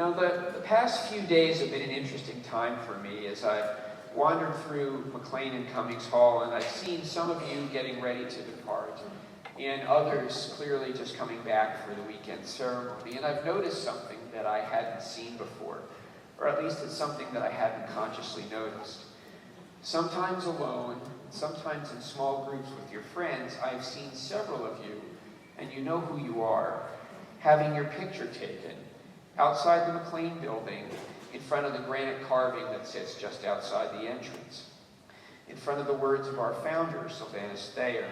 The past few days have been an interesting time for me as I've wandered through McLean and Cummings Hall, and I've seen some of you getting ready to depart, and others clearly just coming back for the weekend ceremony. And I've noticed something that I hadn't seen before, or at least it's something that I hadn't consciously noticed. Sometimes alone, sometimes in small groups with your friends, I've seen several of you, and you know who you are, having your picture taken outside the McLean building in front of the granite carving that sits just outside the entrance, in front of the words of our founder, Sylvanus Thayer,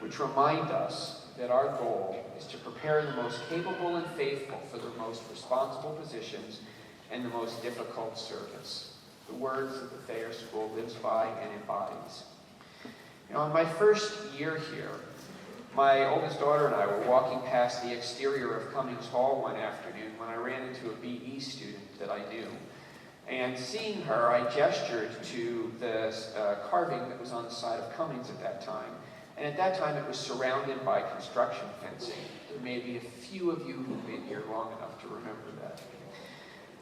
which remind us that our goal is to prepare the most capable and faithful for the most responsible positions and the most difficult service. The words that the Thayer School lives by and embodies. In my first year here, my oldest daughter and I were walking past the exterior of Cummings Hall one afternoon when I ran into a BE student that I knew. And seeing her, I gestured to the carving that was on the side of Cummings at that time. And at that time, it was surrounded by construction fencing. There may be a few of you who've been here long enough to remember that.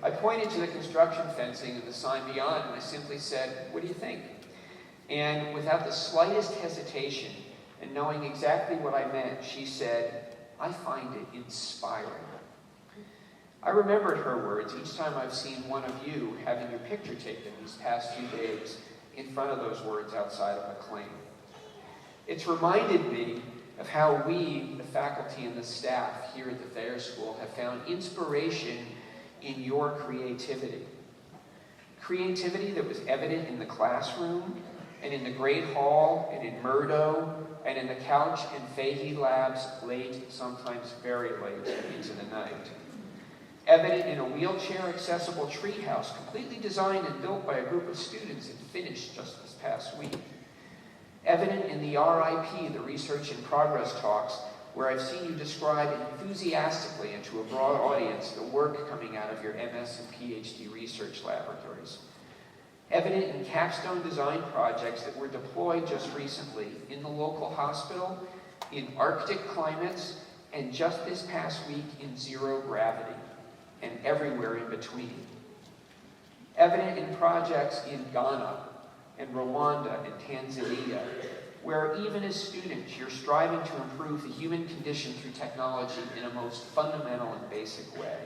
I pointed to the construction fencing and the sign beyond, and I simply said, "What do you think?" And without the slightest hesitation, and knowing exactly what I meant, she said, "I find it inspiring." I remembered her words each time I've seen one of you having your picture taken these past few days in front of those words outside of McLean. It's reminded me of how we, the faculty and the staff here at the Thayer School, have found inspiration in your creativity. Creativity that was evident in the classroom, and in the Great Hall, and in Murdo, and in the Couch and Fahey labs late, sometimes very late, into the night. Evident in a wheelchair-accessible treehouse, completely designed and built by a group of students and finished just this past week. Evident in the RIP, the Research in Progress talks, where I've seen you describe enthusiastically and to a broad audience the work coming out of your MS and PhD research laboratories. Evident in capstone design projects that were deployed just recently in the local hospital, in Arctic climates, and just this past week in zero gravity, and everywhere in between. Evident in projects in Ghana, and Rwanda, and Tanzania, where even as students you're striving to improve the human condition through technology in a most fundamental and basic way.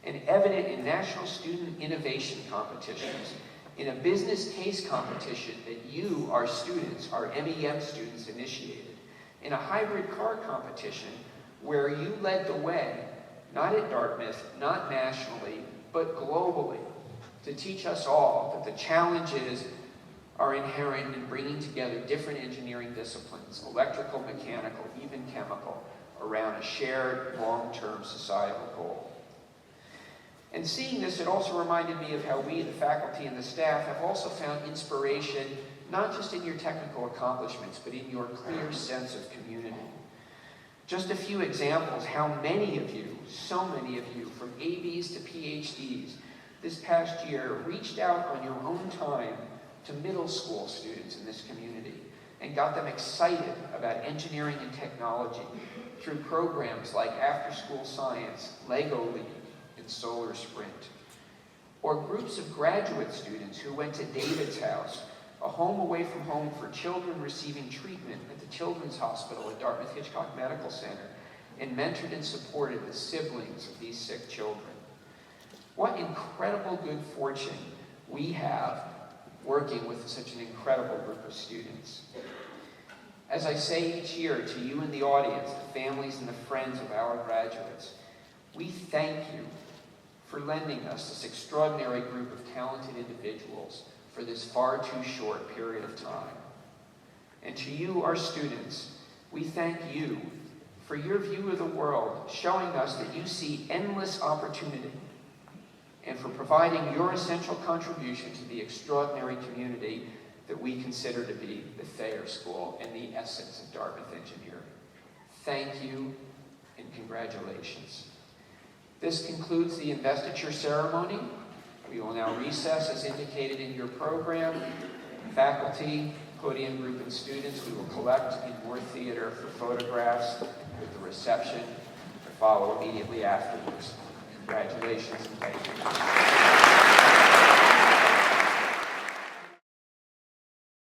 And evident in national student innovation competitions, in a business case competition that you, our students, our MEM students, initiated, in a hybrid car competition where you led the way, not at Dartmouth, not nationally, but globally, to teach us all that the challenges are inherent in bringing together different engineering disciplines, electrical, mechanical, even chemical, around a shared long-term societal goal. And seeing this, it also reminded me of how we, the faculty and the staff, have also found inspiration, not just in your technical accomplishments, but in your clear sense of community. Just a few examples, how many of you, so many of you, from ABs to PhDs, this past year reached out on your own time to middle school students in this community and got them excited about engineering and technology through programs like After School Science, Lego League, and Solar Sprint. Or groups of graduate students who went to David's House, a home away from home for children receiving treatment at the Children's Hospital at Dartmouth Hitchcock Medical Center, and mentored and supported the siblings of these sick children. What incredible good fortune we have working with such an incredible group of students. As I say each year to you in the audience, the families and the friends of our graduates, we thank you for lending us this extraordinary group of talented individuals for this far too short period of time. And to you, our students, we thank you for your view of the world, showing us that you see endless opportunity, and for providing your essential contribution to the extraordinary community that we consider to be the Thayer School and the essence of Dartmouth engineering. Thank you and congratulations. This concludes the investiture ceremony. We will now recess as indicated in your program. Faculty, podium group, and students, we will collect in Moore Theater for photographs with the reception to follow immediately afterwards. Congratulations. congratulations and thank you.